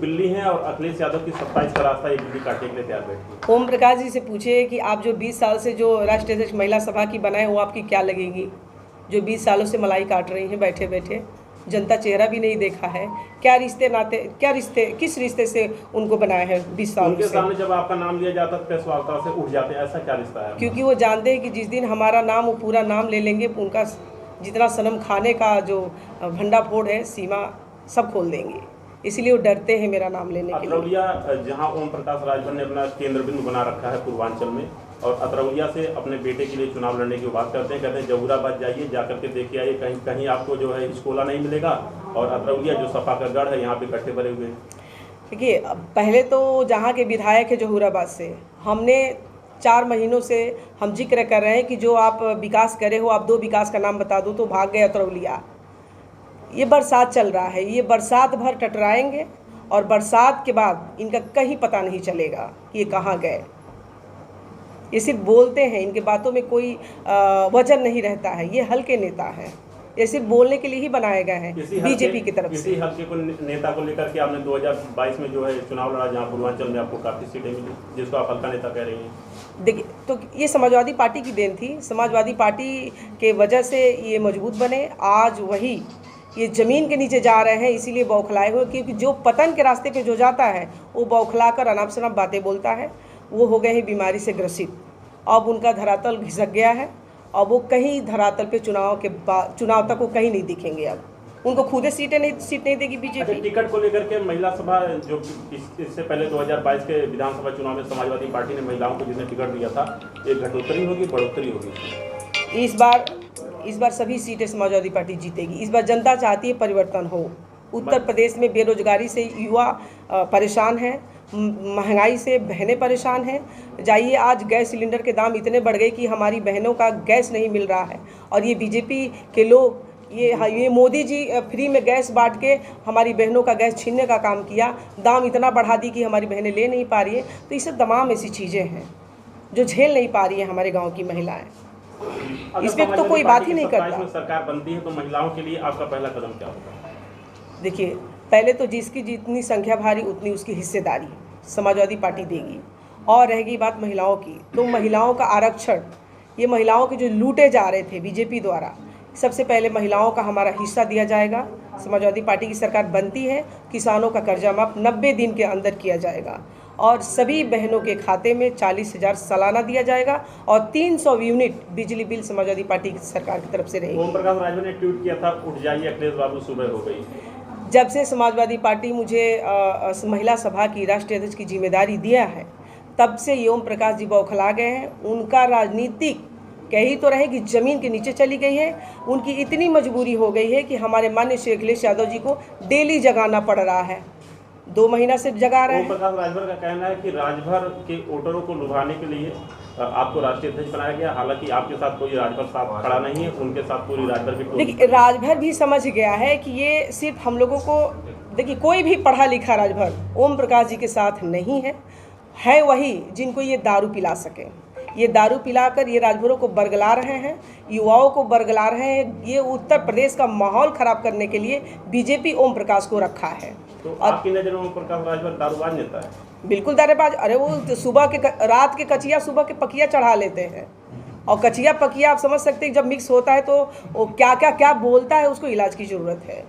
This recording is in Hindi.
बिल्ली हैं और अखिलेश यादव की 27 का रास्ता ये बिल्ली काटने के लिए तैयार बैठी है। ओम प्रकाश जी से पूछे कि आप जो 20 साल से जो राष्ट्रीय अध्यक्ष महिला सभा की बनाए वो आपकी क्या लगेगी, जो 20 सालों से मलाई काट रही हैं बैठे बैठे, जनता चेहरा भी नहीं देखा है, क्या रिश्ते नाते, क्या रिश्ते, किस रिश्ते से उनको बनाया है 20 साल उनके सामने जब आपका नाम लिया जाता है प्रेस वार्ता से उठ जाते हैं, ऐसा क्या रिश्ता है? क्योंकि वो जानते हैं कि जिस दिन हमारा नाम, वो पूरा नाम ले लेंगे, उनका जितना सनम खाने का जो भंडा फोड़ है सीमा सब खोल देंगे, इसलिए वो डरते हैं मेरा नाम लेने के लिए। अतरौलिया जहां ओम प्रकाश राजभर ने अपना केंद्र बिंदु बना रखा है पूर्वांचल में, और अतरौलिया से अपने बेटे के लिए चुनाव लड़ने की बात करते हैं, कहते हैं जहूराबाद जाइए, जाकर के देखिए आइए, कहीं कहीं आपको जो है स्कूला नहीं मिलेगा, और अतरौलिया जो सपा का गढ़ है यहाँ पे इकट्ठे भरे हुए हैं। देखिए, पहले तो जहाँ के विधायक है जहूराबाद से, हमने 4 महीनों से हम जिक्र कर रहे हैं कि जो आप विकास करे हो, आप 2 विकास का नाम बता दो, तो भाग गए अतरौलिया। ये बरसात चल रहा है, ये बरसात भर टटराएंगे और बरसात के बाद इनका कहीं पता नहीं चलेगा कि ये कहाँ गए। ये सिर्फ बोलते हैं, इनके बातों में कोई वजन नहीं रहता है, ये हल्के नेता हैं, ये सिर्फ बोलने के लिए ही बनाए गए हैं बीजेपी की तरफ से। इसी हल्के को नेता को लेकर के आपने 2022 में जो है चुनाव लड़ा, जहाँ पूर्वांचल में आपको काफ़ी सीटें मिली, जिसको आप हल्का नेता कह रही हैं। देखिए, तो ये समाजवादी पार्टी की देन थी, समाजवादी पार्टी के वजह से ये मजबूत बने। आज वही ये ज़मीन के नीचे जा रहे हैं, इसीलिए बौखलाए हुए, क्योंकि जो पतन के रास्ते पे जो जाता है वो बौखला कर अनाप शनाप बातें बोलता है। वो हो गए हैं बीमारी से ग्रसित, अब उनका धरातल घिसक गया है, अब वो कहीं धरातल पे चुनाव तक वो कहीं नहीं दिखेंगे। अब उनको खुद सीट नहीं देगी बीजेपी। टिकट को लेकर के महिला सभा जो इससे पहले 2022 के विधानसभा चुनाव में समाजवादी पार्टी ने महिलाओं को जिसने टिकट दिया था, ये घटोत्तरी होगी बढ़ोत्तरी होगी? इस बार सभी सीटें समाजवादी पार्टी जीतेगी। इस बार जनता चाहती है परिवर्तन हो। उत्तर प्रदेश में बेरोजगारी से युवा परेशान हैं, महंगाई से बहनें परेशान हैं। जाइए, आज गैस सिलेंडर के दाम इतने बढ़ गए कि हमारी बहनों का गैस नहीं मिल रहा है, और ये बीजेपी के लोग, ये मोदी जी फ्री में गैस बांट के हमारी बहनों का गैस छीनने का काम किया, दाम इतना बढ़ा दी कि हमारी बहनें ले नहीं पा रही है। तो ये सब तमाम ऐसी चीज़ें हैं जो झेल नहीं पा रही हैं हमारे गाँव की महिलाएँ। इस पर तो कोई बात ही नहीं करता। सरकार बनती है तो महिलाओं के लिए आपका पहला कदम क्या होगा? देखिए, पहले तो जिसकी जितनी संख्या भारी उतनी उसकी हिस्सेदारी समाजवादी पार्टी देगी। और रहेगी बात महिलाओं की, तो महिलाओं का आरक्षण, ये महिलाओं के जो लूटे जा रहे थे बीजेपी द्वारा, सबसे पहले महिलाओं का हमारा हिस्सा दिया जाएगा। समाजवादी पार्टी की सरकार बनती है, किसानों का कर्जा माफ 90 दिन के अंदर किया जाएगा, और सभी बहनों के खाते में 40,000 सालाना दिया जाएगा, और 300 यूनिट बिजली बिल समाजवादी पार्टी की सरकार की तरफ से रहेगी। ओम प्रकाश राजभर ने ट्वीट किया था, उठ जाइए अखिलेश बाबू सुबह हो गई। जब से समाजवादी पार्टी मुझे महिला सभा की राष्ट्रीय अध्यक्ष की जिम्मेदारी दिया है, तब से ये ओम प्रकाश जी बौखला गए हैं। उनका राजनीतिक कह ही तो रहे कि ज़मीन के नीचे चली गई है। उनकी इतनी मजबूरी हो गई है कि हमारे माननीय श्री अखिलेश यादव जी को डेली जगाना पड़ रहा है, 2 महीना से जगा रहे हैं। ओम प्रकाश राजभर का कहना है कि राजभर के वोटरों को लुभाने के लिए आपको राष्ट्रीय अध्यक्ष बनाया गया, हालांकि आपके साथ कोई राजभर साथ खड़ा नहीं है, उनके साथ पूरी राजभर की टोली। देखिए, राजभर भी समझ गया है कि ये सिर्फ हम लोगों को, देखिए कोई भी पढ़ा लिखा राजभर ओम प्रकाश जी के साथ नहीं है वही जिनको ये दारू पिला सके। ये दारू पिलाकर ये राजभरों को बरगला रहे हैं, युवाओं को बरगला रहे हैं। ये उत्तर प्रदेश का माहौल खराब करने के लिए बीजेपी ओम प्रकाश को रखा है। तो आपकी नज़र में ओम प्रकाश राजभर दारूबाज नेता है? बिल्कुल दारूबाज। अरे वो रात के कचिया सुबह के पकिया चढ़ा लेते हैं, और कचिया पकिया आप समझ सकते हैं जब मिक्स होता है तो वो क्या बोलता है, उसको इलाज की ज़रूरत है।